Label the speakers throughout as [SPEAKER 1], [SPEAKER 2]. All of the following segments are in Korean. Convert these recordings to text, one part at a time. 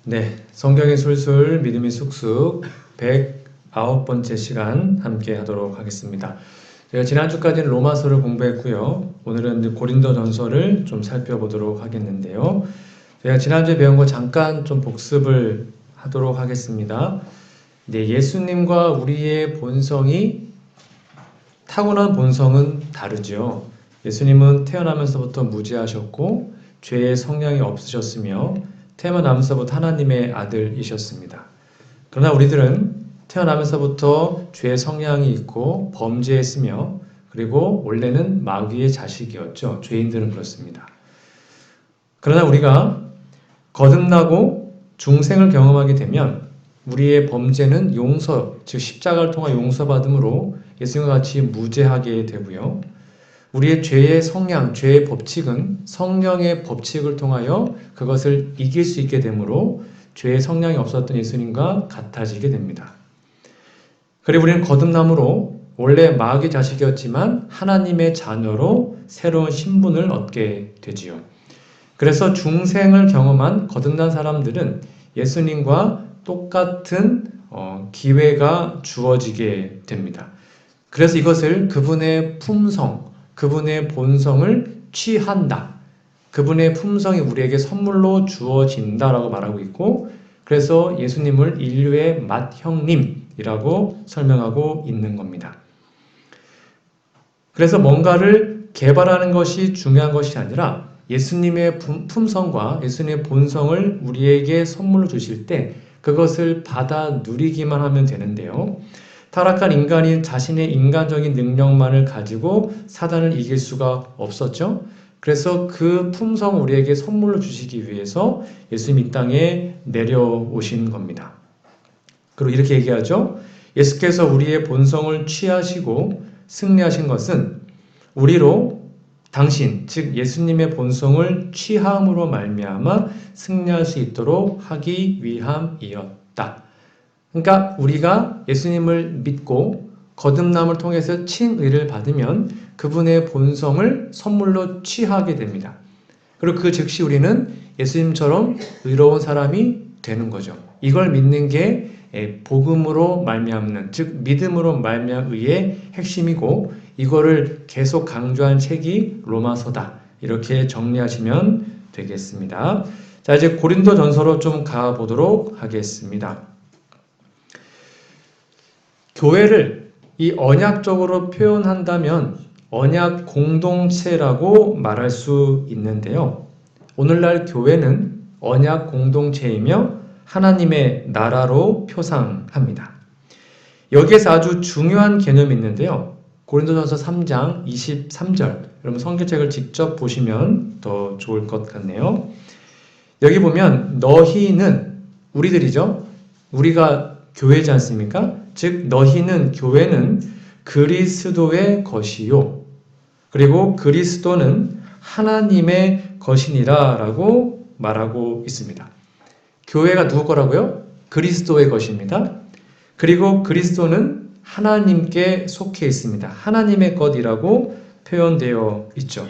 [SPEAKER 1] 네, 성경의 술술 믿음이 쑥쑥 109번째 시간 함께 하도록 하겠습니다. 제가 지난주까지는 로마서를 공부했고요. 오늘은 이제 고린도전서를 좀 살펴보도록 하겠는데요. 제가 지난주에 배운 거 잠깐 좀 복습을 하도록 하겠습니다. 네, 예수님과 우리의 본성이 타고난 본성은 다르죠. 예수님은 태어나면서부터 무죄하셨고 죄의 성향이 없으셨으며 태어나면서부터 하나님의 아들이셨습니다. 그러나 우리들은 태어나면서부터 죄의 성향이 있고 범죄했으며 그리고 원래는 마귀의 자식이었죠. 죄인들은 그렇습니다. 그러나 우리가 거듭나고 중생을 경험하게 되면 우리의 범죄는 용서, 즉 십자가를 통한 용서받음으로 예수님과 같이 무죄하게 되고요. 우리의 죄의 성향, 죄의 법칙은 성령의 법칙을 통하여 그것을 이길 수 있게 되므로 죄의 성향이 없었던 예수님과 같아지게 됩니다. 그리고 우리는 거듭남으로 원래 마귀의 자식이었지만 하나님의 자녀로 새로운 신분을 얻게 되지요. 그래서 중생을 경험한 거듭난 사람들은 예수님과 똑같은 기회가 주어지게 됩니다. 그래서 이것을 그분의 품성, 그분의 본성을 취한다. 그분의 품성이 우리에게 선물로 주어진다라고 말하고 있고, 그래서 예수님을 인류의 맏형님이라고 설명하고 있는 겁니다. 그래서 뭔가를 개발하는 것이 중요한 것이 아니라 예수님의 품성과 예수님의 본성을 우리에게 선물로 주실 때 그것을 받아 누리기만 하면 되는데요. 타락한 인간이 자신의 인간적인 능력만을 가지고 사단을 이길 수가 없었죠. 그래서 그 품성을 우리에게 선물로 주시기 위해서 예수님 이 땅에 내려오신 겁니다. 그리고 이렇게 얘기하죠. 예수께서 우리의 본성을 취하시고 승리하신 것은 우리로 당신, 즉 예수님의 본성을 취함으로 말미암아 승리할 수 있도록 하기 위함이었다. 그러니까 우리가 예수님을 믿고 거듭남을 통해서 칭의를 받으면 그분의 본성을 선물로 취하게 됩니다. 그리고 그 즉시 우리는 예수님처럼 의로운 사람이 되는 거죠. 이걸 믿는 게 복음으로 말미암는, 즉 믿음으로 말미암은 의의 핵심이고 이거를 계속 강조한 책이 로마서다. 이렇게 정리하시면 되겠습니다. 자, 이제 고린도전서로 좀 가보도록 하겠습니다. 교회를 이 언약적으로 표현한다면 언약 공동체라고 말할 수 있는데요. 오늘날 교회는 언약 공동체이며 하나님의 나라로 표상합니다. 여기에서 아주 중요한 개념이 있는데요. 고린도전서 3장 23절, 여러분 성경책을 직접 보시면 더 좋을 것 같네요. 여기 보면 너희는, 우리들이죠. 우리가 교회지 않습니까? 즉 너희는, 교회는 그리스도의 것이요 그리고 그리스도는 하나님의 것이니라 라고 말하고 있습니다. 교회가 누구 거라고요? 그리스도의 것입니다. 그리고 그리스도는 하나님께 속해 있습니다. 하나님의 것이라고 표현되어 있죠.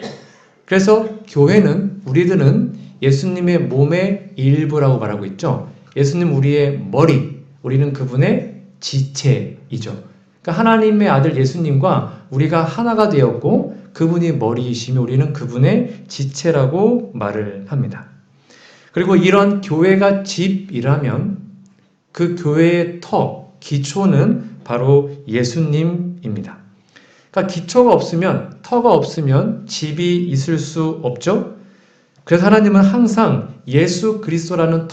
[SPEAKER 1] 그래서 교회는, 우리들은 예수님의 몸의 일부라고 말하고 있죠. 예수님 우리의 머리, 우리는 그분의 지체이죠. 그러니까 하나님의 아들 예수님과 우리가 하나가 되었고 그분이 머리이시며 우리는 그분의 지체라고 말을 합니다. 그리고 이런 교회가 집이라면 그 교회의 기초는 바로 예수님입니다. 그러니까 기초가 없으면, 터가 없으면 집이 있을 수 없죠. 그래서 하나님은 항상 예수 그리스도라는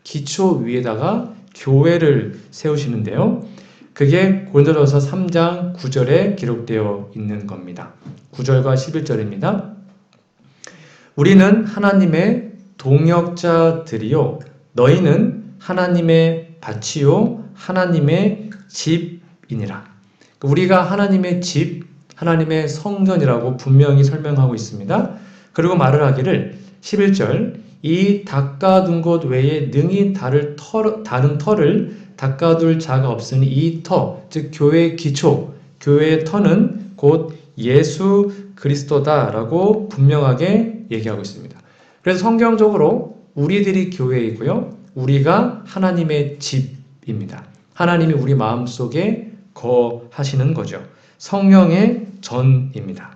[SPEAKER 1] 기초 위에다가 교회를 세우시는데요. 그게 고린도전서 3장 9절에 기록되어 있는 겁니다. 9절과 11절입니다. 우리는 하나님의 동역자들이요 너희는 하나님의 밭이요 하나님의 집이니라. 우리가 하나님의 집, 하나님의 성전이라고 분명히 설명하고 있습니다. 그리고 말을 하기를 11절 이 닦아둔 것 외에 능히 다른 터를 닦아둘 자가 없으니 이 즉 교회의 기초, 교회의 터는 곧 예수 그리스도다라고 분명하게 얘기하고 있습니다. 그래서 성경적으로 우리들이 교회이고요. 우리가 하나님의 집입니다. 하나님이 우리 마음속에 거하시는 거죠. 성령의 전입니다.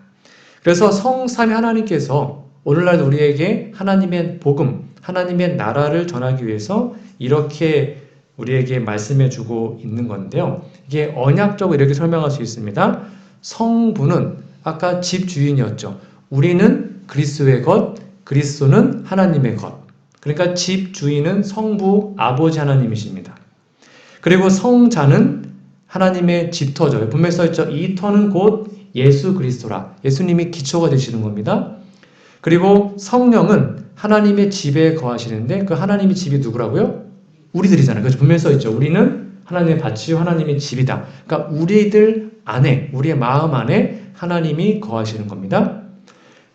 [SPEAKER 1] 그래서 성삼위 하나님께서 오늘날 우리에게 하나님의 복음, 하나님의 나라를 전하기 위해서 이렇게 우리에게 말씀해 주고 있는 건데요. 이게 언약적으로 이렇게 설명할 수 있습니다. 성부는 아까 집 주인이었죠. 우리는 그리스도의 것, 그리스도는 하나님의 것. 그러니까 집 주인은 성부 아버지 하나님이십니다. 그리고 성자는 하나님의 집터죠. 분명히 써있죠. 이 터는 곧 예수 그리스도라. 예수님이 기초가 되시는 겁니다. 그리고 성령은 하나님의 집에 거하시는데 그 하나님의 집이 누구라고요? 우리들이잖아요. 그래서 분명히 써있죠. 우리는 하나님의 밭이요 하나님의 집이다. 그러니까 우리들 안에, 우리의 마음 안에 하나님이 거하시는 겁니다.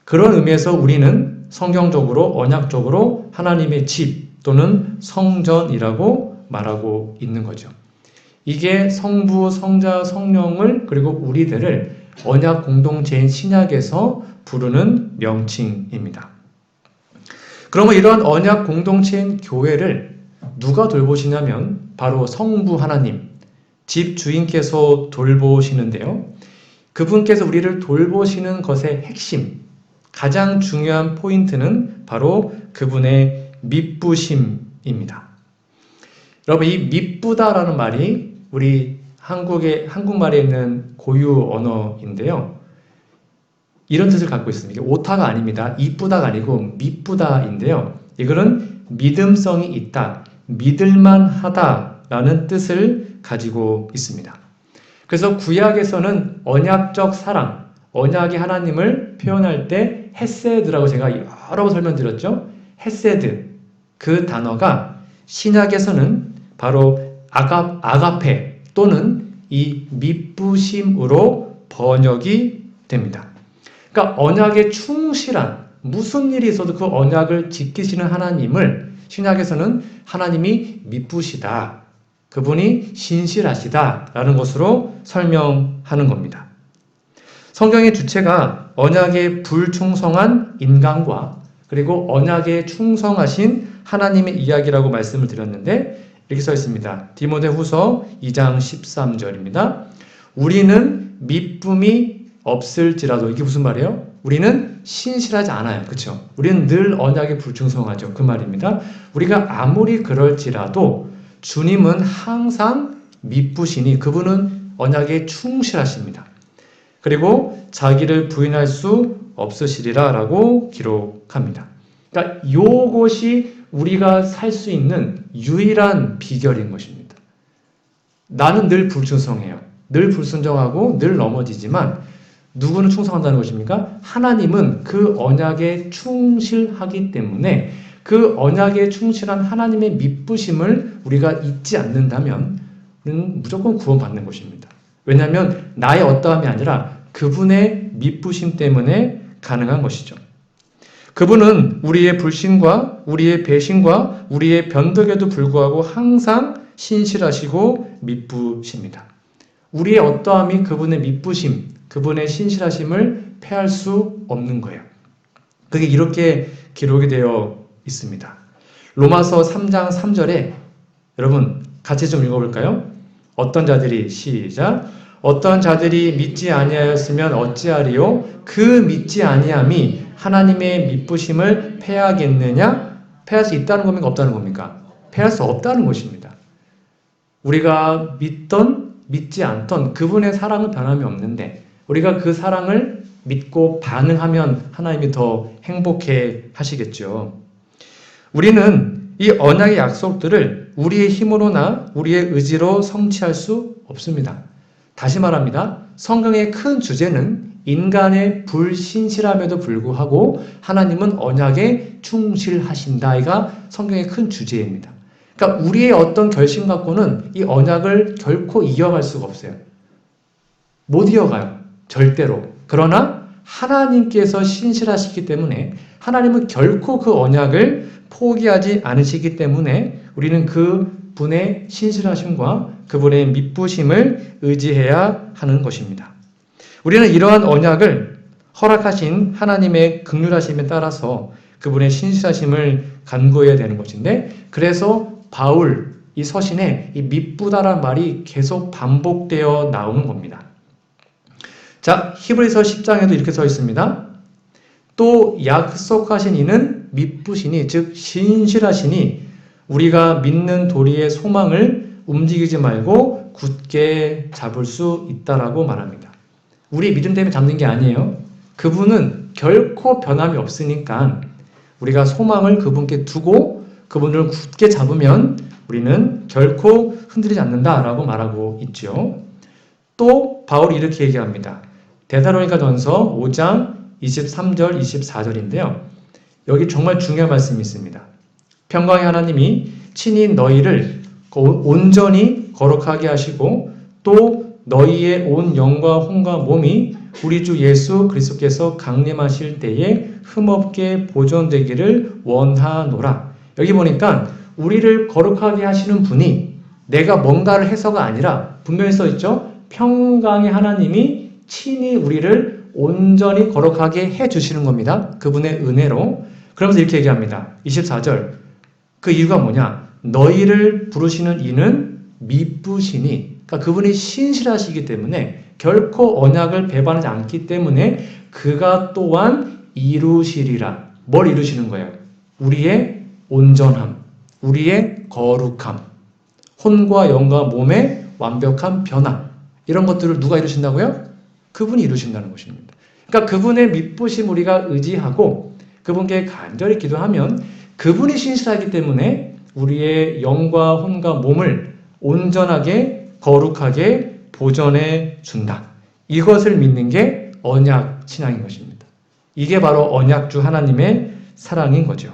[SPEAKER 1] 그런 의미에서 우리는 성경적으로 언약적으로 하나님의 집 또는 성전이라고 말하고 있는 거죠. 이게 성부, 성자, 성령을 그리고 우리들을 언약 공동체인 신약에서 부르는 명칭입니다. 그러면 이러한 언약 공동체인 교회를 누가 돌보시냐면 바로 성부 하나님, 집 주인께서 돌보시는데요. 그분께서 우리를 돌보시는 것의 핵심, 가장 중요한 포인트는 바로 그분의 미쁘심입니다. 여러분, 이 미쁘다라는 말이 우리 한국말에 있는 고유 언어인데요. 이런 뜻을 갖고 있습니다. 이게 오타가 아닙니다. 이쁘다가 아니고 미쁘다인데요. 이거는 믿음성이 있다, 믿을만 하다라는 뜻을 가지고 있습니다. 그래서 구약에서는 언약적 사랑, 언약의 하나님을 표현할 때 헤세드라고 제가 여러 번 설명드렸죠. 헤세드, 그 단어가 신약에서는 바로 아가페 또는 이 미쁘심으로 번역이 됩니다. 그러니까 언약에 충실한, 무슨 일이 있어도 그 언약을 지키시는 하나님을 신약에서는 하나님이 미쁘시다, 그분이 신실하시다 라는 것으로 설명하는 겁니다. 성경의 주체가 언약에 불충성한 인간과 그리고 언약에 충성하신 하나님의 이야기라고 말씀을 드렸는데 이렇게 써 있습니다. 디모데후서 2장 13절입니다. 우리는 미쁨이 없을지라도, 이게 무슨 말이에요? 우리는 신실하지 않아요. 그렇죠? 우리는 늘 언약에 불충성하죠. 그 말입니다. 우리가 아무리 그럴지라도 주님은 항상 미쁘시니 그분은 언약에 충실하십니다. 그리고 자기를 부인할 수 없으시리라 라고 기록합니다. 그러니까 이것이 우리가 살 수 있는 유일한 비결인 것입니다. 나는 늘 불충성해요. 늘 불순종하고 늘 넘어지지만 누구는 충성한다는 것입니까? 하나님은 그 언약에 충실하기 때문에 그 언약에 충실한 하나님의 미쁘심을 우리가 잊지 않는다면 우리는 무조건 구원받는 것입니다. 왜냐하면 나의 어떠함이 아니라 그분의 미쁘심 때문에 가능한 것이죠. 그분은 우리의 불신과 우리의 배신과 우리의 변덕에도 불구하고 항상 신실하시고 미쁘십니다. 우리의 어떠함이 그분의 미쁘심, 그분의 신실하심을 패할 수 없는 거예요. 그게 이렇게 기록이 되어 있습니다. 로마서 3장 3절에 여러분 같이 좀 읽어볼까요? 어떤 자들이 시작 어떤 자들이 믿지 아니하였으면 어찌하리요? 그 믿지 아니함이 하나님의 미쁘심을 패하겠느냐? 패할 수 있다는 겁니까? 없다는 겁니까? 패할 수 없다는 것입니다. 우리가 믿던 믿지 않던 그분의 사랑은 변함이 없는데 우리가 그 사랑을 믿고 반응하면 하나님이 더 행복해 하시겠죠. 우리는 이 언약의 약속들을 우리의 힘으로나 우리의 의지로 성취할 수 없습니다. 다시 말합니다. 성경의 큰 주제는 인간의 불신실함에도 불구하고 하나님은 언약에 충실하신다가 성경의 큰 주제입니다. 그러니까 우리의 어떤 결심 갖고는 이 언약을 결코 이어갈 수가 없어요. 못 이어가요. 절대로. 그러나 하나님께서 신실하시기 때문에 하나님은 결코 그 언약을 포기하지 않으시기 때문에 우리는 그 분의 신실하심과 그분의 미쁘심을 의지해야 하는 것입니다. 우리는 이러한 언약을 허락하신 하나님의 긍휼하심에 따라서 그분의 신실하심을 간구해야 되는 것인데 그래서 바울 이 서신에 이 미쁘다란 말이 계속 반복되어 나오는 겁니다. 자, 히브리서 10장에도 이렇게 써 있습니다. 또 약속하신 이는 미쁘시니 즉 신실하시니 우리가 믿는 도리의 소망을 움직이지 말고 굳게 잡을 수 있다라고 말합니다. 우리 믿음 때문에 잡는 게 아니에요. 그분은 결코 변함이 없으니까 우리가 소망을 그분께 두고 그분을 굳게 잡으면 우리는 결코 흔들리지 않는다라고 말하고 있죠. 또 바울이 이렇게 얘기합니다. 데살로니가전서 5장 23절 24절인데요. 여기 정말 중요한 말씀이 있습니다. 평강의 하나님이 친히 너희를 온전히 거룩하게 하시고 또 너희의 온 영과 혼과 몸이 우리 주 예수 그리스도께서 강림하실 때에 흠없게 보존되기를 원하노라. 여기 보니까 우리를 거룩하게 하시는 분이 내가 뭔가를 해서가 아니라 분명히 써 있죠. 평강의 하나님이 친히 우리를 온전히 거룩하게 해주시는 겁니다. 그분의 은혜로. 그러면서 이렇게 얘기합니다. 24절. 그 이유가 뭐냐? 너희를 부르시는 이는 미쁘시니, 그러니까 그분이 신실하시기 때문에 결코 언약을 배반하지 않기 때문에 그가 또한 이루시리라. 뭘 이루시는 거예요? 우리의 온전함, 우리의 거룩함, 혼과 영과 몸의 완벽한 변화, 이런 것들을 누가 이루신다고요? 그분이 이루신다는 것입니다. 그러니까 그분의 미쁘심 우리가 의지하고 그분께 간절히 기도하면 그분이 신실하기 때문에 우리의 영과 혼과 몸을 온전하게 거룩하게 보존해 준다. 이것을 믿는 게 언약 신앙인 것입니다. 이게 바로 언약주 하나님의 사랑인 거죠.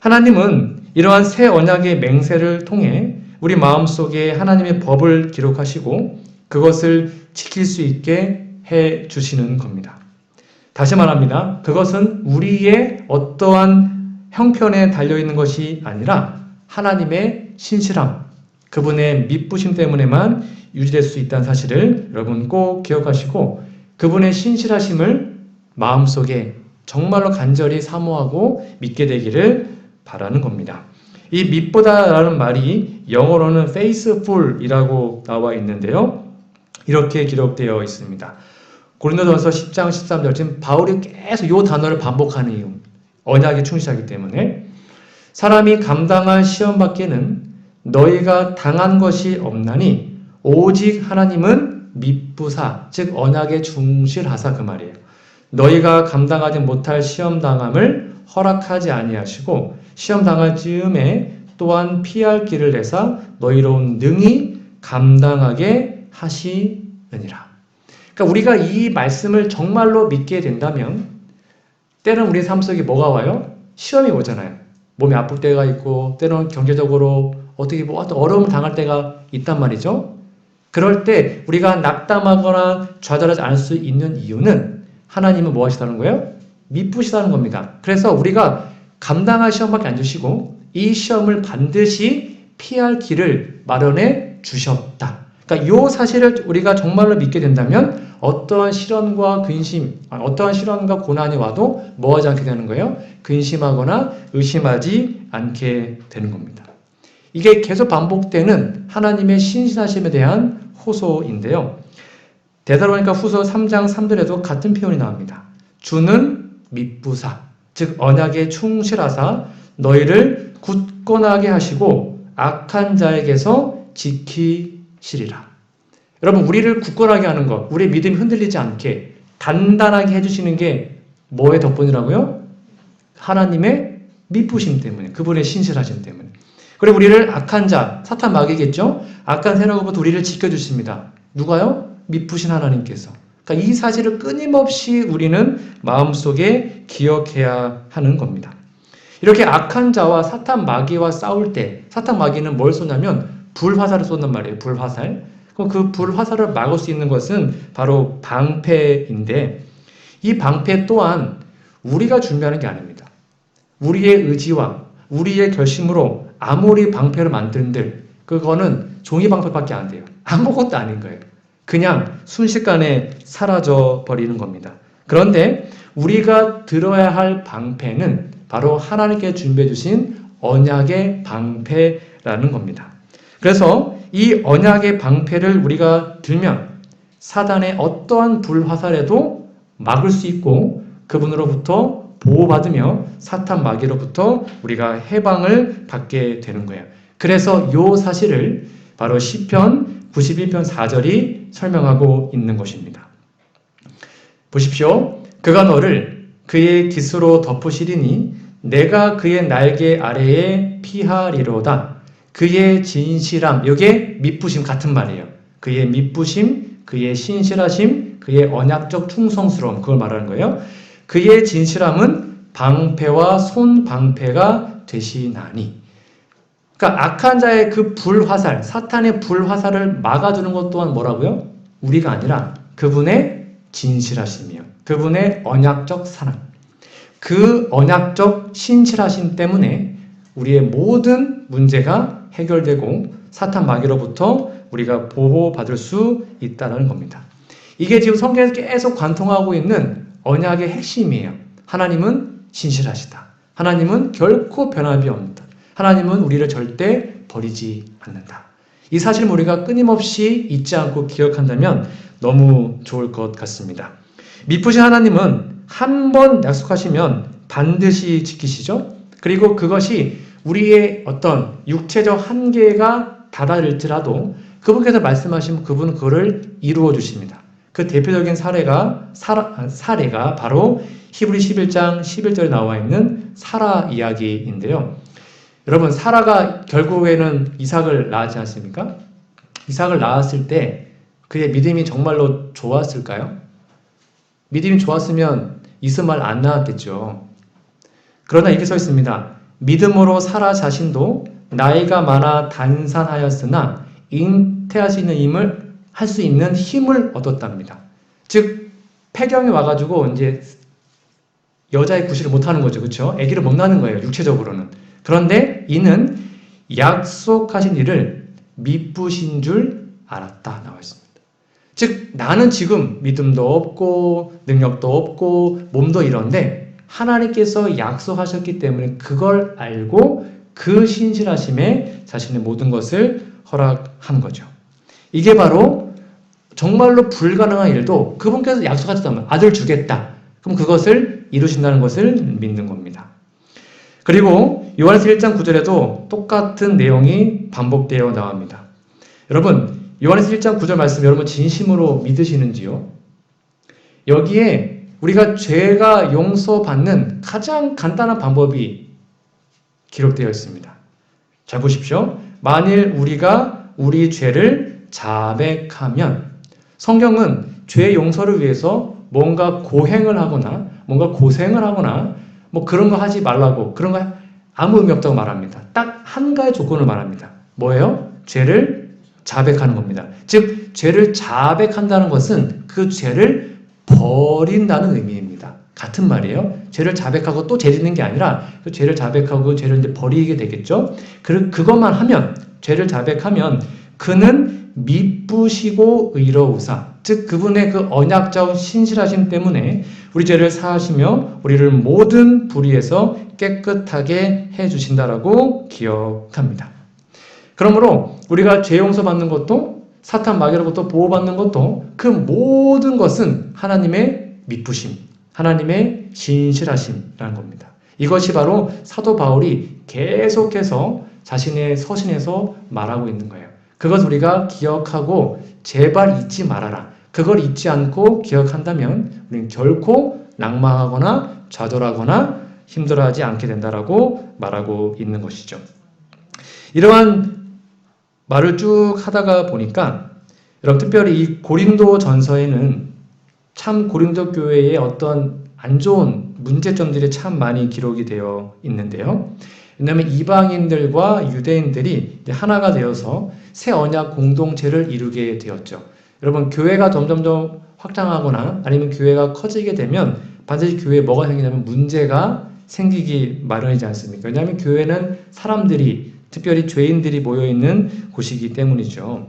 [SPEAKER 1] 하나님은 이러한 새 언약의 맹세를 통해 우리 마음속에 하나님의 법을 기록하시고 그것을 지킬 수 있게 해 주시는 겁니다. 다시 말합니다. 그것은 우리의 어떠한 형편에 달려있는 것이 아니라 하나님의 신실함, 그분의 미쁘심 때문에만 유지될 수 있다는 사실을 여러분 꼭 기억하시고 그분의 신실하심을 마음속에 정말로 간절히 사모하고 믿게 되기를 바라는 겁니다. 이 믿보다라는 말이 영어로는 faithful이라고 나와 있는데요. 이렇게 기록되어 있습니다. 고린도전서 10장 13절 지금 바울이 계속 이 단어를 반복하는 이유, 언약에 충실하기 때문에 사람이 감당할 시험 밖에는 너희가 당한 것이 없나니 오직 하나님은 미쁘사 즉 언약에 충실하사 그 말이에요. 너희가 감당하지 못할 시험 당함을 허락하지 아니하시고 시험 당할 즈음에 또한 피할 길을 내사 너희로 능히 감당하게 하시느니라. 그러니까 우리가 이 말씀을 정말로 믿게 된다면 때는 우리 삶 속에 뭐가 와요? 시험이 오잖아요. 몸이 아플 때가 있고 때로는 경제적으로 어떻게 어떤 어려움을 당할 때가 있단 말이죠. 그럴 때 우리가 낙담하거나 좌절하지 않을 수 있는 이유는 하나님은 뭐 하시다는 거예요? 미쁘시다는 겁니다. 그래서 우리가 감당할 시험밖에 안 주시고 이 시험을 반드시 피할 길을 마련해 주셨다. 그러니까 이 사실을 우리가 정말로 믿게 된다면 어떠한 시련과 근심, 어떠한 시련과 고난이 와도 뭐 하지 않게 되는 거예요? 근심하거나 의심하지 않게 되는 겁니다. 이게 계속 반복되는 하나님의 신실하심에 대한 호소인데요. 데살로니가 후서 3장 3절에도 같은 표현이 나옵니다. 주는 미쁘사, 즉 언약에 충실하사 너희를 굳건하게 하시고 악한 자에게서 지키시리라. 여러분, 우리를 굳건하게 하는 것, 우리의 믿음이 흔들리지 않게 단단하게 해주시는 게 뭐의 덕분이라고요? 하나님의 미쁘심 때문에, 그분의 신실하심 때문에. 그리고 우리를 악한 자, 사탄 마귀겠죠? 악한 세력으로부터 우리를 지켜주십니다. 누가요? 미쁘신 하나님께서. 그러니까 이 사실을 끊임없이 우리는 마음속에 기억해야 하는 겁니다. 이렇게 악한 자와 사탄 마귀와 싸울 때 사탄 마귀는 뭘 쏘냐면 불화살을 쏜단 말이에요. 불화살. 그럼 그 불화살을 막을 수 있는 것은 바로 방패인데 이 방패 또한 우리가 준비하는 게 아닙니다. 우리의 의지와 우리의 결심으로 아무리 방패를 만든들 그거는 종이 방패밖에 안 돼요. 아무것도 아닌 거예요. 그냥 순식간에 사라져 버리는 겁니다. 그런데 우리가 들어야 할 방패는 바로 하나님께 준비해 주신 언약의 방패라는 라는 겁니다. 그래서 이 언약의 방패를 우리가 들면 사단의 어떠한 불화살에도 막을 수 있고 그분으로부터 보호받으며 사탄 마귀로부터 우리가 해방을 받게 되는 거예요. 그래서 이 사실을 바로 시편 91편 4절이 설명하고 있는 것입니다. 보십시오. 그가 너를 그의 깃으로 덮으시리니 내가 그의 날개 아래에 피하리로다. 그의 진실함, 이게 밑부심 같은 말이에요. 그의 밑부심, 그의 신실하심, 그의 언약적 충성스러움, 그걸 말하는 거예요. 그의 진실함은 방패와 손방패가 되시나니. 그러니까 악한 자의 그 불화살, 사탄의 불화살을 막아주는 것 또한 뭐라고요? 우리가 아니라 그분의 진실하심이요. 그분의 언약적 사랑. 그 언약적 신실하심 때문에 우리의 모든 문제가 해결되고 사탄 마귀로부터 우리가 보호받을 수 있다는 겁니다. 이게 지금 성경에서 계속 관통하고 있는 언약의 핵심이에요. 하나님은 신실하시다. 하나님은 결코 변함이 없다. 하나님은 우리를 절대 버리지 않는다. 이 사실을 우리가 끊임없이 잊지 않고 기억한다면 너무 좋을 것 같습니다. 미쁘신 하나님은 한 번 약속하시면 반드시 지키시죠. 그리고 그것이 우리의 어떤 육체적 한계가 다다를지라도 그분께서 말씀하시면 그분은 그거를 이루어 주십니다. 그 대표적인 사례가 바로 히브리 11장 11절에 나와 있는 사라 이야기인데요. 여러분, 사라가 결국에는 이삭을 낳았지 않습니까? 이삭을 낳았을 때 그의 믿음이 정말로 좋았을까요? 믿음이 좋았으면 이스마엘 안 낳았겠죠. 그러나 이렇게 써 있습니다. 믿음으로 사라 자신도 나이가 많아 단산하였으나 잉태할 수 있는 힘을 얻었답니다. 즉 폐경이 와가지고 이제 여자의 구실을 못하는 거죠, 그렇죠? 아기를 못 낳는 거예요, 육체적으로는. 그런데 이는 약속하신 일을 미쁘신 줄 알았다 나와 있습니다. 즉 나는 지금 믿음도 없고 능력도 없고 몸도 이런데 하나님께서 약속하셨기 때문에 그걸 알고 그 신실하심에 자신의 모든 것을 허락한 거죠. 이게 바로 정말로 불가능한 일도 그분께서 약속하셨다면 아들 주겠다. 그럼 그것을 이루신다는 것을 믿는 겁니다. 그리고 요한에서 1장 9절에도 똑같은 내용이 반복되어 나옵니다. 여러분, 요한에서 1장 9절 말씀 여러분 진심으로 믿으시는지요? 여기에 우리가 죄가 용서받는 가장 간단한 방법이 기록되어 있습니다. 잘 보십시오. 만일 우리가 우리 죄를 자백하면 성경은 죄 용서를 위해서 뭔가 고행을 하거나 뭔가 고생을 하거나 뭐 그런 거 하지 말라고 그런 거 아무 의미 없다고 말합니다. 딱 한 가지 조건을 말합니다. 뭐예요? 죄를 자백하는 겁니다. 즉 죄를 자백한다는 것은 그 죄를 버린다는 의미입니다. 같은 말이에요. 죄를 자백하고 또 죄 짓는 게 아니라 그 죄를 자백하고 그 죄를 이제 버리게 되겠죠. 그것만 하면 죄를 자백하면 그는 미쁘시고 의로우사 즉 그분의 그 언약적 신실하심 때문에 우리 죄를 사하시며 우리를 모든 불의에서 깨끗하게 해주신다라고 기억합니다. 그러므로 우리가 죄 용서받는 것도 사탄 마귀로부터 보호받는 것도 그 모든 것은 하나님의 미쁘심, 하나님의 신실하심이라는 겁니다. 이것이 바로 사도 바울이 계속해서 자신의 서신에서 말하고 있는 거예요. 그것 우리가 기억하고 제발 잊지 말아라. 그걸 잊지 않고 기억한다면 우리는 결코 낭망하거나 좌절하거나 힘들어하지 않게 된다라고 말하고 있는 것이죠. 이러한 말을 쭉 하다가 보니까 여러분 특별히 이 고린도 전서에는 참 고린도 교회의 어떤 안 좋은 문제점들이 참 많이 기록이 되어 있는데요. 왜냐하면 이방인들과 유대인들이 하나가 되어서 새 언약 공동체를 이루게 되었죠. 여러분 교회가 점점 확장하거나 아니면 교회가 커지게 되면 반드시 교회에 뭐가 생기냐면 문제가 생기기 마련이지 않습니까? 왜냐하면 교회는 사람들이 특별히 죄인들이 모여있는 곳이기 때문이죠.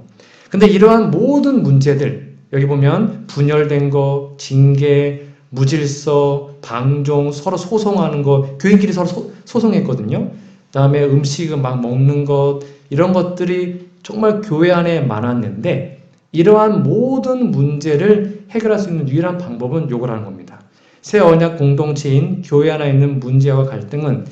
[SPEAKER 1] 근데 이러한 모든 문제들 여기 보면 분열된 거, 징계, 무질서, 방종, 서로 소송하는 거 교인끼리 서로 소송했거든요. 그다음에 음식을 막 먹는 것, 이런 것들이 정말 교회 안에 많았는데 이러한 모든 문제를 해결할 수 있는 유일한 방법은 요거라는 겁니다. 새 언약 공동체인 교회 안에 있는 문제와 갈등은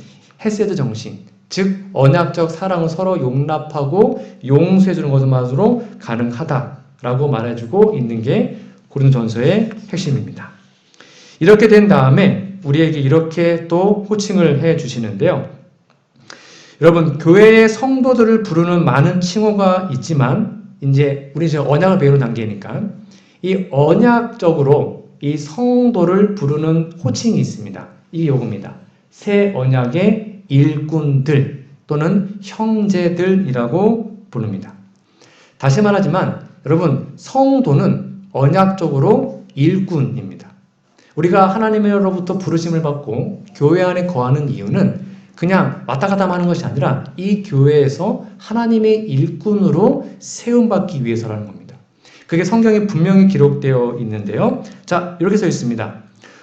[SPEAKER 1] 헤세드 정신, 즉 언약적 사랑을 서로 용납하고 용서해 주는 것만으로 가능하다라고 말해주고 있는 게 고린도전서의 핵심입니다. 이렇게 된 다음에 우리에게 이렇게 또 호칭을 해 주시는데요. 여러분, 교회의 성도들을 부르는 많은 칭호가 있지만 이제 우리 지금 언약을 배우는 단계니까 이 언약적으로 이 성도를 부르는 호칭이 있습니다. 이게 요겁니다. 새 언약의 일꾼들 또는 형제들이라고 부릅니다. 다시 말하지만 여러분, 성도는 언약적으로 일꾼입니다. 우리가 하나님으로부터 부르심을 받고 교회 안에 거하는 이유는 그냥 왔다 갔다 하는 것이 아니라 이 교회에서 하나님의 일꾼으로 세움받기 위해서라는 겁니다. 그게 성경에 분명히 기록되어 있는데요. 자, 이렇게 써 있습니다.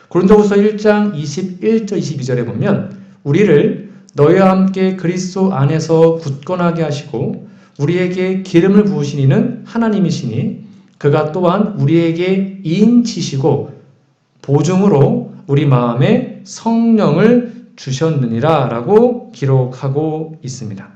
[SPEAKER 1] 고린도후서 1장 21절 22절에 보면 우리를 너희와 함께 그리스도 안에서 굳건하게 하시고 우리에게 기름을 부으신 이는 하나님이시니 그가 또한 우리에게 인치시고 보증으로 우리 마음에 성령을 주셨느니라 라고 기록하고 있습니다.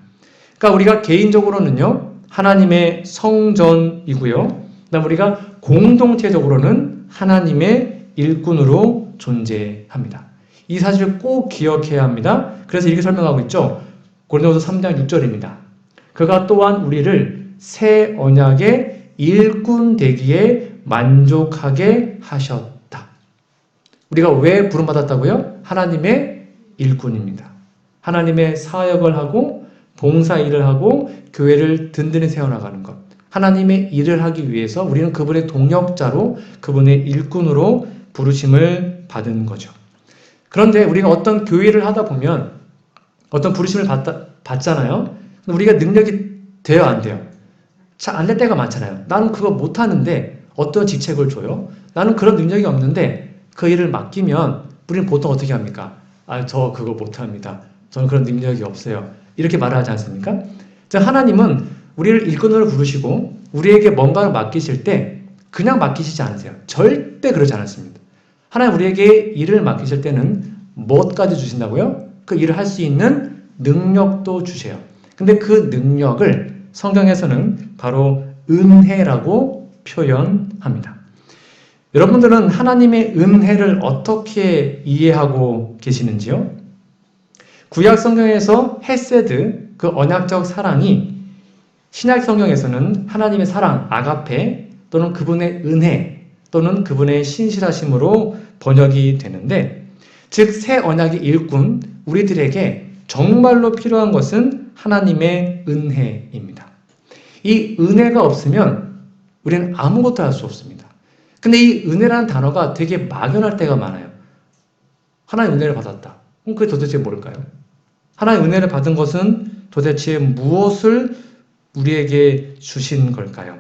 [SPEAKER 1] 그러니까 우리가 개인적으로는요, 하나님의 성전이고요. 그다음 우리가 공동체적으로는 하나님의 일꾼으로 존재합니다. 이 사실을 꼭 기억해야 합니다. 그래서 이렇게 설명하고 있죠. 고린도서 3장 6절입니다. 그가 또한 우리를 새 언약의 일꾼 되기에 만족하게 하셨다. 우리가 왜 부름받았다고요? 하나님의 일꾼입니다. 하나님의 사역을 하고 봉사 일을 하고 교회를 든든히 세워나가는 것. 하나님의 일을 하기 위해서 우리는 그분의 동역자로 그분의 일꾼으로 부르심을 받은 거죠. 그런데 우리가 어떤 교회를 하다 보면 어떤 부르심을 받잖아요. 우리가 능력이 돼요, 안 돼요? 잘 안 될 때가 많잖아요. 나는 그거 못하는데 어떤 직책을 줘요? 나는 그런 능력이 없는데 그 일을 맡기면 우리는 보통 어떻게 합니까? 저 그거 못합니다. 저는 그런 능력이 없어요. 이렇게 말하지 않습니까? 하나님은 우리를 일꾼으로 부르시고 우리에게 뭔가를 맡기실 때 그냥 맡기시지 않으세요. 절대 그러지 않았습니다. 하나님 우리에게 일을 맡기실 때는 무엇까지 주신다고요? 그 일을 할 수 있는 능력도 주세요. 근데 그 능력을 성경에서는 바로 은혜라고 표현합니다. 여러분들은 하나님의 은혜를 어떻게 이해하고 계시는지요? 구약 성경에서 헤세드, 그 언약적 사랑이 신약 성경에서는 하나님의 사랑, 아가페 또는 그분의 은혜 또는 그분의 신실하심으로 번역이 되는데 즉 새 언약의 일꾼, 우리들에게 정말로 필요한 것은 하나님의 은혜입니다. 이 은혜가 없으면 우리는 아무것도 할 수 없습니다. 근데 이 은혜라는 단어가 되게 막연할 때가 많아요. 하나님 은혜를 받았다. 그럼 그게 도대체 뭘까요? 하나님 은혜를 받은 것은 도대체 무엇을 우리에게 주신 걸까요?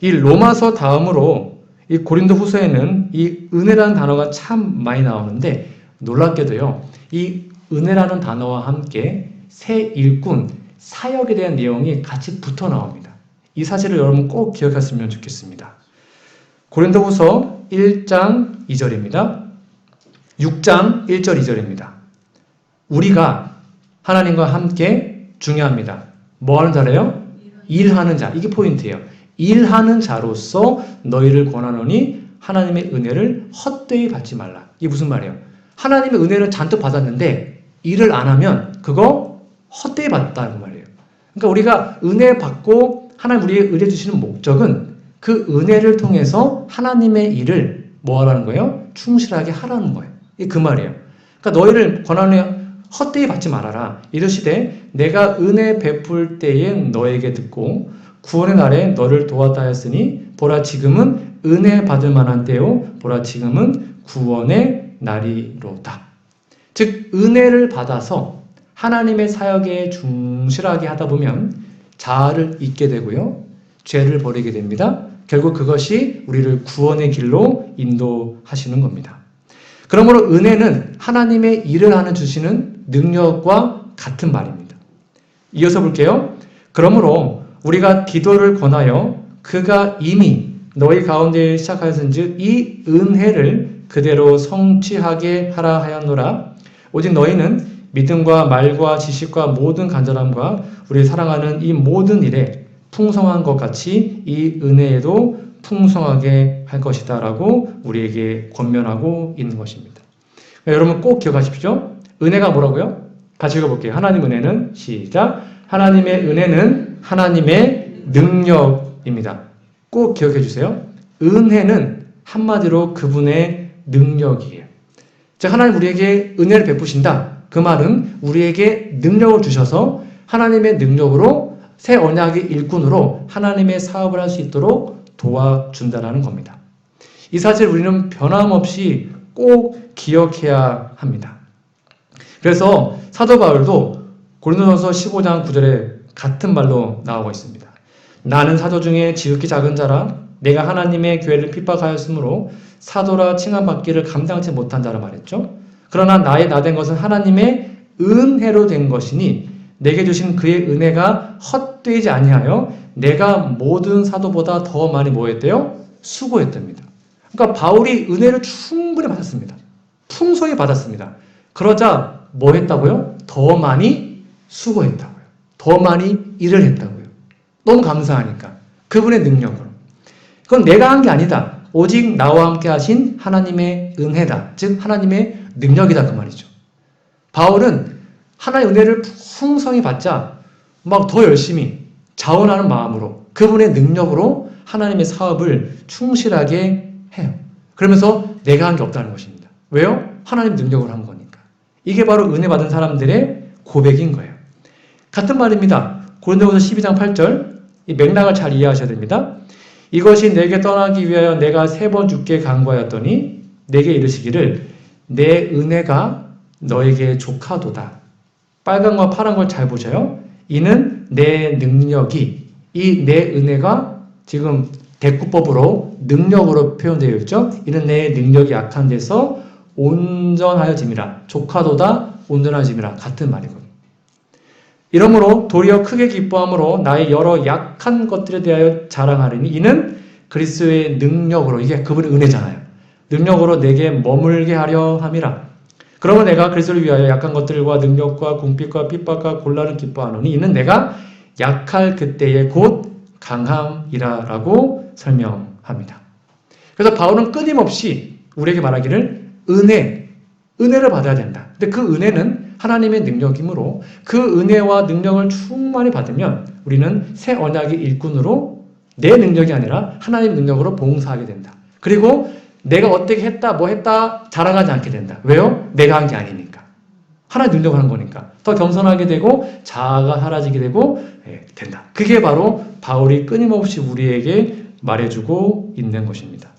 [SPEAKER 1] 이 로마서 다음으로 이 고린도 후서에는 이 은혜라는 단어가 참 많이 나오는데 놀랍게도요. 이 은혜라는 단어와 함께 새 일꾼, 사역에 대한 내용이 같이 붙어 나옵니다. 이 사실을 여러분 꼭 기억했으면 좋겠습니다. 고린도후서 1장 2절입니다. 6장 1절 2절입니다. 우리가 하나님과 함께 중요합니다. 뭐 하는 자래요? 일하는 자. 이게 포인트예요. 일하는 자로서 너희를 권하노니 하나님의 은혜를 헛되이 받지 말라. 이게 무슨 말이에요? 하나님의 은혜를 잔뜩 받았는데 일을 안 하면 그거 헛되이 받았다는 말이에요. 그러니까 우리가 은혜 받고 하나님 우리에게 은혜 주시는 목적은 그 은혜를 통해서 하나님의 일을 뭐 하라는 거예요? 충실하게 하라는 거예요. 이게 그 말이에요. 그러니까 너희를 권하노니 헛되이 받지 말아라. 이르시되 내가 은혜 베풀 때에 너에게 듣고 구원의 날에 너를 도왔다 하였으니 보라 지금은 은혜 받을 만한 때요 보라 지금은 구원의 날이로다. 즉 은혜를 받아서 하나님의 사역에 충실하게 하다 보면 자아를 잊게 되고요. 죄를 버리게 됩니다. 결국 그것이 우리를 구원의 길로 인도하시는 겁니다. 그러므로 은혜는 하나님의 일을 하는 주시는 능력과 같은 말입니다. 이어서 볼게요. 그러므로 우리가 디도를 권하여 그가 이미 너희 가운데 시작하였은즉 이 은혜를 그대로 성취하게 하라 하였노라. 오직 너희는 믿음과 말과 지식과 모든 간절함과 우리 사랑하는 이 모든 일에 풍성한 것 같이 이 은혜에도 풍성하게 할 것이다 라고 우리에게 권면하고 있는 것입니다. 여러분 꼭 기억하십시오. 은혜가 뭐라고요? 같이 읽어볼게요. 하나님 은혜는 시작. 하나님의 은혜는 하나님의 능력입니다. 꼭 기억해 주세요. 은혜는 한마디로 그분의 능력이에요. 즉 하나님 우리에게 은혜를 베푸신다. 그 말은 우리에게 능력을 주셔서 하나님의 능력으로 새 언약의 일꾼으로 하나님의 사업을 할 수 있도록 도와준다는 겁니다. 이 사실 우리는 변함없이 꼭 기억해야 합니다. 그래서 사도 바울도 고린도전서 15장 9절에 같은 말로 나오고 있습니다. 나는 사도 중에 지극히 작은 자라 내가 하나님의 교회를 핍박하였으므로 사도라 칭함받기를 감당치 못한 자라 말했죠. 그러나 나의 나된 것은 하나님의 은혜로 된 것이니 내게 주신 그의 은혜가 헛되지 아니하여 내가 모든 사도보다 더 많이 뭐 했대요? 수고했답니다. 그러니까 바울이 은혜를 충분히 받았습니다. 풍성히 받았습니다. 그러자 뭐 했다고요? 더 많이 수고했다고요. 더 많이 일을 했다고요. 너무 감사하니까. 그분의 능력으로. 그건 내가 한 게 아니다. 오직 나와 함께 하신 하나님의 은혜다. 즉 하나님의 능력이다 그 말이죠. 바울은 하나님의 은혜를 풍성히 받자 막 더 열심히 자원하는 마음으로 그분의 능력으로 하나님의 사업을 충실하게 해요. 그러면서 내가 한 게 없다는 것입니다. 왜요? 하나님 능력으로 한 거니까. 이게 바로 은혜 받은 사람들의 고백인 거예요. 같은 말입니다. 고린도전서 12장 8절 이 맥락을 잘 이해하셔야 됩니다. 이것이 내게 떠나기 위하여 내가 3번 주께 간구하였더니 내게 이르시기를 내 은혜가 너에게 족하도다. 빨간과 파란 걸 잘 보셔요. 이는 내 능력이 이 내 은혜가 지금 대꾸법으로 능력으로 표현되어 있죠. 이는 내 능력이 약한 데서 온전하여짐이라. 족하도다 온전하여짐이라. 같은 말이거든요. 이러므로 도리어 크게 기뻐함으로 나의 여러 약한 것들에 대하여 자랑하리니 이는 그리스도의 능력으로 이게 그분의 은혜잖아요. 능력으로 내게 머물게 하려 함이라. 그러면 내가 그리스도를 위하여 약한 것들과 능력과 궁핍과 핍박과 곤란을 기뻐하노니 이는 내가 약할 그때의 곧 강함이라 라고 설명합니다. 그래서 바울은 끊임없이 우리에게 말하기를 은혜를 받아야 된다. 근데 그 은혜는 하나님의 능력이므로 그 은혜와 능력을 충만히 받으면 우리는 새 언약의 일꾼으로 내 능력이 아니라 하나님의 능력으로 봉사하게 된다. 그리고 내가 어떻게 했다, 뭐 했다 자랑하지 않게 된다. 왜요? 내가 한 게 아니니까. 하나님의 능력을 한 거니까. 더 겸손하게 되고 자아가 사라지게 되고 된다. 그게 바로 바울이 끊임없이 우리에게 말해주고 있는 것입니다.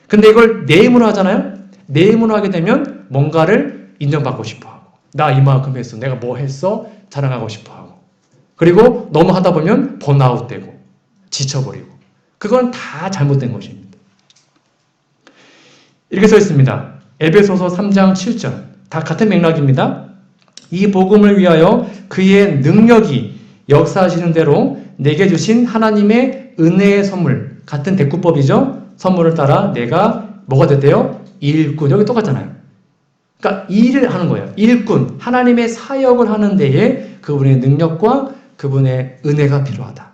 [SPEAKER 1] 근데 이걸 내 힘으로 하잖아요? 내 힘으로 하게 되면 뭔가를 인정받고 싶어 하고 나 이만큼 했어. 내가 뭐 했어? 자랑하고 싶어 하고 그리고 너무 하다 보면 번아웃 되고 지쳐버리고 그건 다 잘못된 것입니다. 이렇게 써 있습니다. 에베소서 3장 7절 다 같은 맥락입니다. 이 복음을 위하여 그의 능력이 역사하시는 대로 내게 주신 하나님의 은혜의 선물 같은 대꾸법이죠. 선물을 따라 내가 뭐가 됐대요? 일꾼. 여기 똑같잖아요. 그러니까 일을 하는 거예요. 일꾼. 하나님의 사역을 하는 데에 그분의 능력과 그분의 은혜가 필요하다.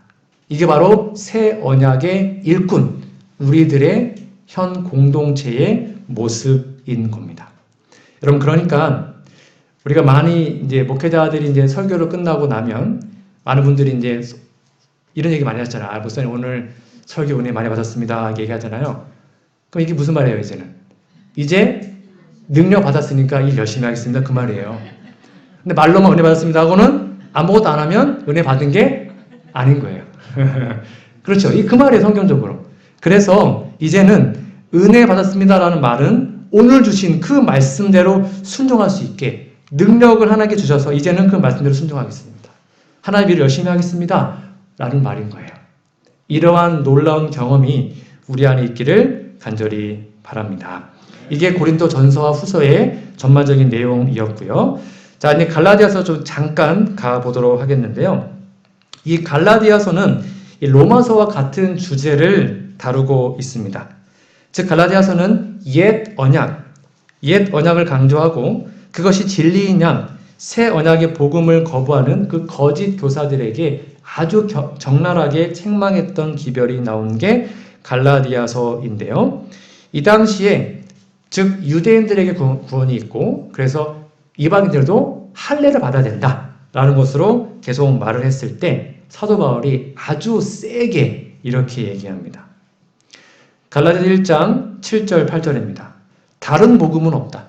[SPEAKER 1] 이게 바로 새 언약의 일꾼. 우리들의 현 공동체의 모습인 겁니다. 여러분, 그러니까 우리가 많이 이제 목회자들이 이제 설교를 끝나고 나면 많은 분들이 이제 이런 얘기 많이 하잖아요. 아, 목사님 오늘 설교 은혜 많이 받았습니다. 얘기하잖아요. 그럼 이게 무슨 말이에요, 이제는? 이제 능력 받았으니까 일 열심히 하겠습니다. 그 말이에요. 근데 말로만 은혜 받았습니다 하고는 아무것도 안 하면 은혜 받은 게 아닌 거예요. 그렇죠. 그 말이에요, 성경적으로. 그래서 이제는 은혜 받았습니다라는 말은 오늘 주신 그 말씀대로 순종할 수 있게 능력을 하나님께 주셔서 이제는 그 말씀대로 순종하겠습니다. 하나님의 일을 열심히 하겠습니다. 라는 말인 거예요. 이러한 놀라운 경험이 우리 안에 있기를 간절히 바랍니다. 이게 고린도 전서와 후서의 전반적인 내용이었고요. 자, 이제 갈라디아서 좀 잠깐 가보도록 하겠는데요. 이 갈라디아서는 이 로마서와 같은 주제를 다루고 있습니다. 즉 갈라디아서는 옛 언약을 강조하고 그것이 진리인 양 새 언약의 복음을 거부하는 그 거짓 교사들에게 아주 적나라하게 책망했던 기별이 나온 게 갈라디아서인데요. 이 당시에 즉 유대인들에게 구원이 있고 그래서 이방인들도 할례를 받아야 된다라는 것으로 계속 말을 했을 때 사도 바울이 아주 세게 이렇게 얘기합니다. 갈라디아서 1장 7절 8절입니다. 다른 복음은 없다.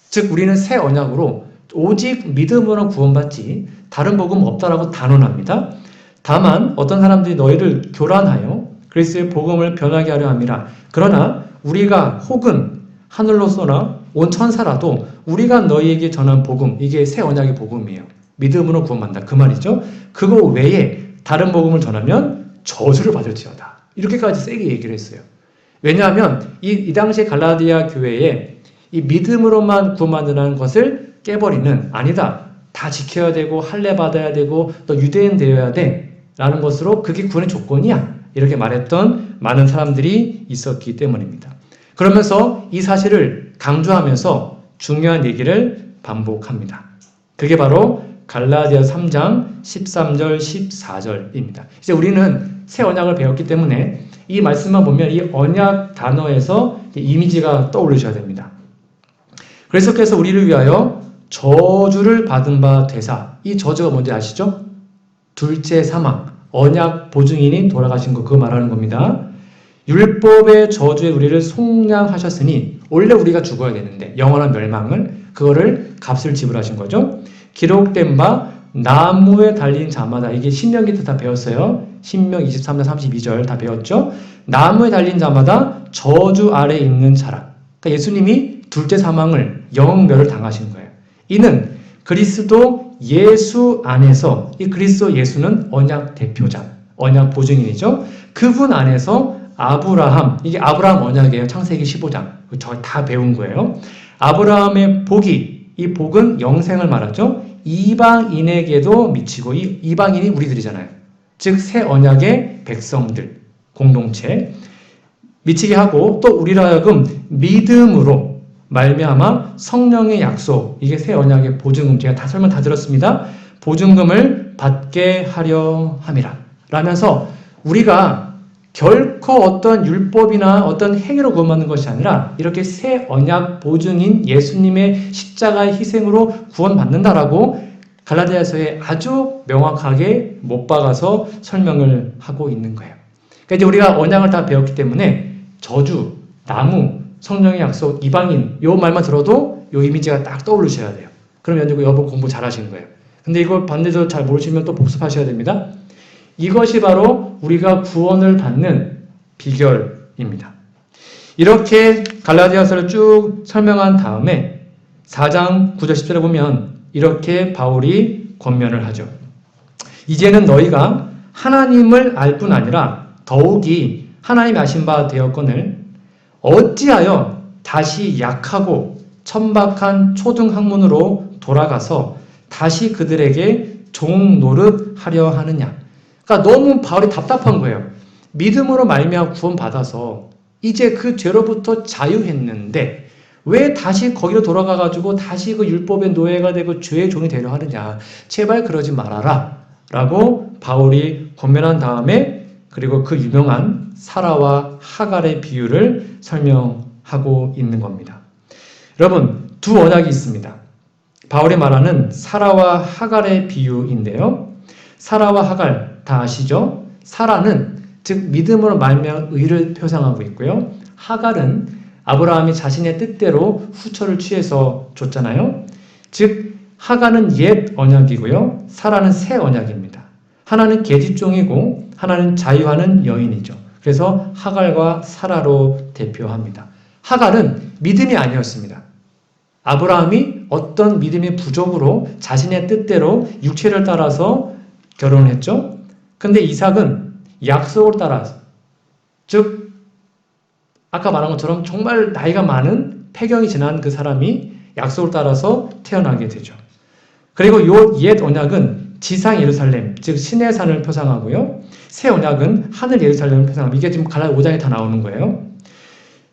[SPEAKER 1] 즉 우리는 새 언약으로 오직 믿음으로 구원받지 다른 복음 없다라고 단언합니다. 다만 어떤 사람들이 너희를 교란하여 그리스도의 복음을 변하게 하려 함이라. 그러나 우리가 혹은 하늘로서나 온 천사라도 우리가 너희에게 전한 복음, 이게 새 언약의 복음이에요. 믿음으로 구원받는다. 그 말이죠. 그거 외에 다른 복음을 전하면 저주를 받을지어다. 이렇게까지 세게 얘기를 했어요. 왜냐하면 이 당시에 갈라디아 교회에 이 믿음으로만 구원받는다는 것을 깨버리는 아니다. 다 지켜야 되고 할례 받아야 되고 또 유대인 되어야 돼 라는 것으로 그게 구원의 조건이야. 이렇게 말했던 많은 사람들이 있었기 때문입니다. 그러면서 이 사실을 강조하면서 중요한 얘기를 반복합니다. 그게 바로 갈라디아서 3장 13절 14절입니다. 이제 우리는 새 언약을 배웠기 때문에 이 말씀만 보면 이 언약 단어에서 이미지가 떠오르셔야 됩니다. 그래서 우리를 위하여 저주를 받은 바 되사. 이 저주가 뭔지 아시죠? 둘째 사망, 언약 보증인이 돌아가신 거 그거 말하는 겁니다. 율법의 저주에 우리를 속량하셨으니 원래 우리가 죽어야 되는데 영원한 멸망을 그거를 값을 지불하신 거죠. 기록된 바 나무에 달린 자마다 이게 신명기 때 다 배웠어요. 신명 23장 32절 다 배웠죠. 나무에 달린 자마다 저주 아래 있는 자라. 그러니까 예수님이 둘째 사망을 영멸을 당하신 거예요. 이는 그리스도 예수 안에서 이 그리스도 예수는 언약 대표자, 언약 보증인이죠. 그분 안에서 아브라함, 이게 아브라함 언약이에요. 창세기 15장. 저 다 배운 거예요. 아브라함의 복이, 이 복은 영생을 말하죠. 이방인에게도 미치고 이 이방인이 우리들이잖아요. 즉 새 언약의 백성들, 공동체 미치게 하고 또 우리로 하여금 믿음으로 말미암아 성령의 약속, 이게 새 언약의 보증금, 제가 다 설명 다 들었습니다. 보증금을 받게 하려 함이라 라면서 우리가 결코 어떤 율법이나 어떤 행위로 구원받는 것이 아니라 이렇게 새 언약 보증인 예수님의 십자가의 희생으로 구원받는다라고 갈라디아서에 아주 명확하게 못 박아서 설명을 하고 있는 거예요. 그러니까 이제 우리가 언약을 다 배웠기 때문에 저주, 나무, 성령의 약속, 이방인 요 말만 들어도 요 이미지가 딱 떠오르셔야 돼요. 그러면 여러분 공부 잘 하시는 거예요. 근데 이걸 반대로 잘 모르시면 또 복습하셔야 됩니다. 이것이 바로 우리가 구원을 받는 비결입니다. 이렇게 갈라디아서를 쭉 설명한 다음에 4장 9절 10절에 보면 이렇게 바울이 권면을 하죠. 이제는 너희가 하나님을 알 뿐 아니라 더욱이 하나님이 아신 바 되었거늘 어찌하여 다시 약하고 천박한 초등학문으로 돌아가서 다시 그들에게 종 노릇하려 하느냐. 그러니까 너무 바울이 답답한 거예요. 믿음으로 말미암아 구원받아서 이제 그 죄로부터 자유했는데 왜 다시 거기로 돌아가가지고 다시 그 율법의 노예가 되고 죄의 종이 되려 하느냐. 제발 그러지 말아라 라고 바울이 권면한 다음에 그리고 그 유명한 사라와 하갈의 비유를 설명하고 있는 겁니다. 여러분, 두 언약이 있습니다. 바울이 말하는 사라와 하갈의 비유인데요. 사라와 하갈 다 아시죠? 사라는 즉 믿음으로 말미암아 의를 표상하고 있고요. 하갈은 아브라함이 자신의 뜻대로 후처를 취해서 줬잖아요. 즉 하갈은 옛 언약이고요. 사라는 새 언약입니다. 하나는 계집종이고 하나는 자유하는 여인이죠. 그래서 하갈과 사라로 대표합니다. 하갈은 믿음이 아니었습니다. 아브라함이 어떤 믿음의 부족으로 자신의 뜻대로 육체를 따라서 결혼을 했죠. 근데 이삭은 약속을 따라서, 즉 아까 말한 것처럼 정말 나이가 많은 폐경이 지난 그 사람이 약속을 따라서 태어나게 되죠. 그리고 요 옛 언약은 지상 예루살렘, 즉 신의 산을 표상하고요. 새 언약은 하늘 예루살렘을 표상합니다. 이게 지금 갈라디아 5장에 다 나오는 거예요.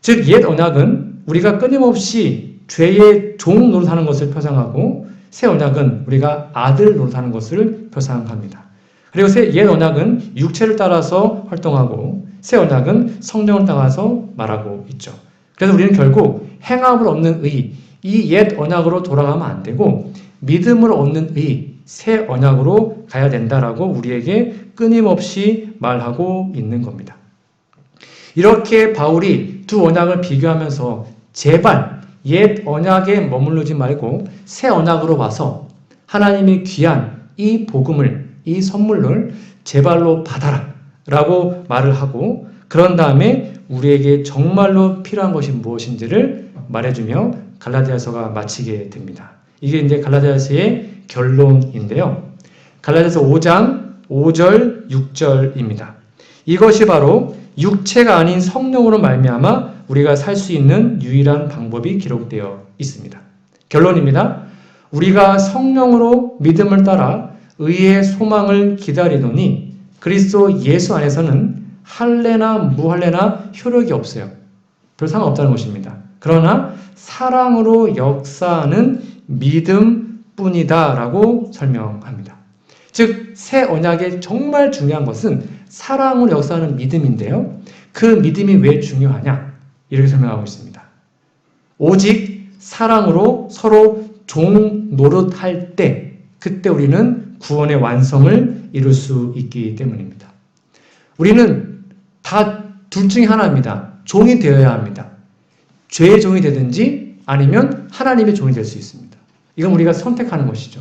[SPEAKER 1] 즉 옛 언약은 우리가 끊임없이 죄의 종 노릇하는 것을 표상하고 새 언약은 우리가 아들 노릇하는 것을 표상합니다. 그리고 옛 언약은 육체를 따라서 활동하고 새 언약은 성령을 따라서 말하고 있죠. 그래서 우리는 결국 행함을 얻는 의, 이 옛 언약으로 돌아가면 안 되고 믿음을 얻는 의, 새 언약으로 가야 된다라고 우리에게 끊임없이 말하고 있는 겁니다. 이렇게 바울이 두 언약을 비교하면서 제발 옛 언약에 머무르지 말고 새 언약으로 와서 하나님의 귀한 이 복음을, 이 선물을 제발로 받아라 라고 말을 하고 그런 다음에 우리에게 정말로 필요한 것이 무엇인지를 말해주며 갈라디아서가 마치게 됩니다. 이게 이제 갈라디아서의 결론인데요. 갈라디아서 5장 5절 6절입니다. 이것이 바로 육체가 아닌 성령으로 말미암아 우리가 살 수 있는 유일한 방법이 기록되어 있습니다. 결론입니다. 우리가 성령으로 믿음을 따라 의의 소망을 기다리노니 그리스도 예수 안에서는 할례나 무할례나 효력이 없어요. 별 상관없다는 것입니다. 그러나 사랑으로 역사하는 믿음뿐이다 라고 설명합니다. 즉 새 언약의 정말 중요한 것은 사랑으로 역사하는 믿음인데요. 그 믿음이 왜 중요하냐? 이렇게 설명하고 있습니다. 오직 사랑으로 서로 종 노릇할 때 그때 우리는 구원의 완성을 이룰 수 있기 때문입니다. 우리는 다 둘 중에 하나입니다. 종이 되어야 합니다. 죄의 종이 되든지 아니면 하나님의 종이 될 수 있습니다. 이건 우리가 선택하는 것이죠.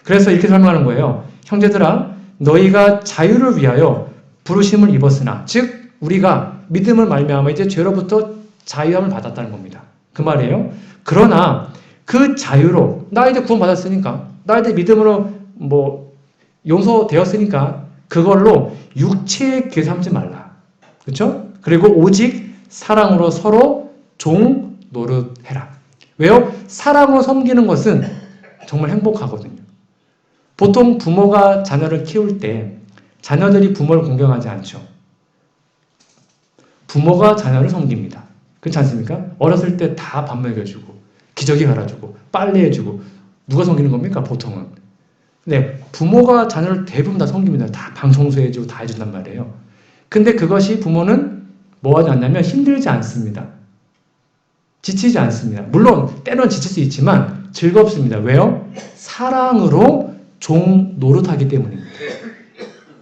[SPEAKER 1] 그래서 이렇게 설명하는 거예요. 형제들아 너희가 자유를 위하여 부르심을 입었으나 즉 우리가 믿음을 말미암아 이제 죄로부터 자유함을 받았다는 겁니다. 그 말이에요. 그러나 그 자유로 나 이제 구원 받았으니까 나 이제 믿음으로 용서되었으니까 그걸로 육체의 궤 삼지 말라. 그렇죠? 그리고 오직 사랑으로 서로 종 노릇해라. 왜요? 사랑으로 섬기는 것은 정말 행복하거든요. 보통 부모가 자녀를 키울 때 자녀들이 부모를 공경하지 않죠. 부모가 자녀를 섬깁니다. 그렇지 않습니까? 어렸을 때 다 밥 먹여주고 기저귀 갈아주고 빨래해주고 누가 섬기는 겁니까? 보통은. 네, 부모가 자녀를 대부분 다 섬깁니다. 다 방 청소해주고 다 해준단 말이에요. 근데 그것이 부모는 뭐 하지 않냐면 힘들지 않습니다. 지치지 않습니다. 물론 때로는 지칠 수 있지만 즐겁습니다. 왜요? 사랑으로 종 노릇하기 때문입니다.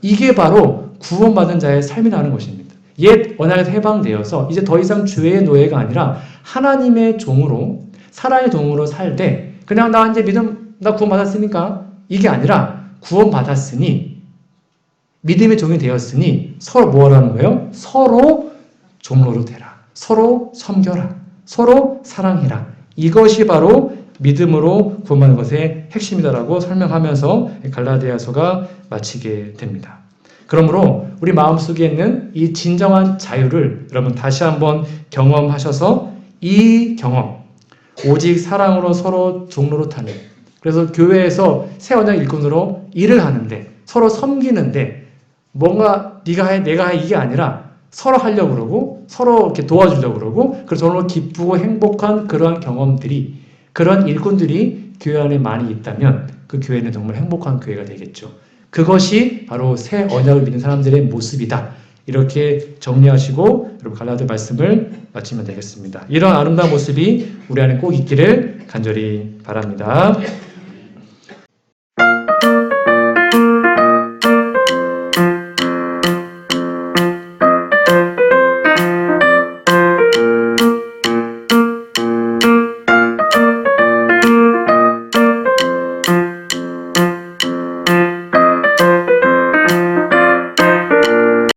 [SPEAKER 1] 이게 바로 구원받은 자의 삶이라는 것입니다. 옛 언약에서 해방되어서 이제 더 이상 죄의 노예가 아니라 하나님의 종으로 사랑의 종으로 살되 그냥 나 이제 나 구원받았으니까 이게 아니라 구원받았으니 믿음의 종이 되었으니 서로 뭐 하라는 거예요? 서로 종 노릇해라. 서로 섬겨라. 서로 사랑해라. 이것이 바로 믿음으로 구원받는 것의 핵심이다라고 설명하면서 갈라디아서가 마치게 됩니다. 그러므로 우리 마음속에 있는 이 진정한 자유를 여러분 다시 한번 경험하셔서 이 경험, 오직 사랑으로 서로 종노릇하는, 그래서 교회에서 새 언약 일꾼으로 일을 하는데 서로 섬기는데 뭔가 네가 해 내가 해 이게 아니라 서로 하려고 그러고 서로 이렇게 도와주려고 그러고 그래서 서로 기쁘고 행복한 그러한 경험들이 그런 일꾼들이 교회 안에 많이 있다면 그 교회는 정말 행복한 교회가 되겠죠. 그것이 바로 새 언약을 믿는 사람들의 모습이다. 이렇게 정리하시고 여러분 갈라디아 말씀을 마치면 되겠습니다. 이런 아름다운 모습이 우리 안에 꼭 있기를 간절히 바랍니다.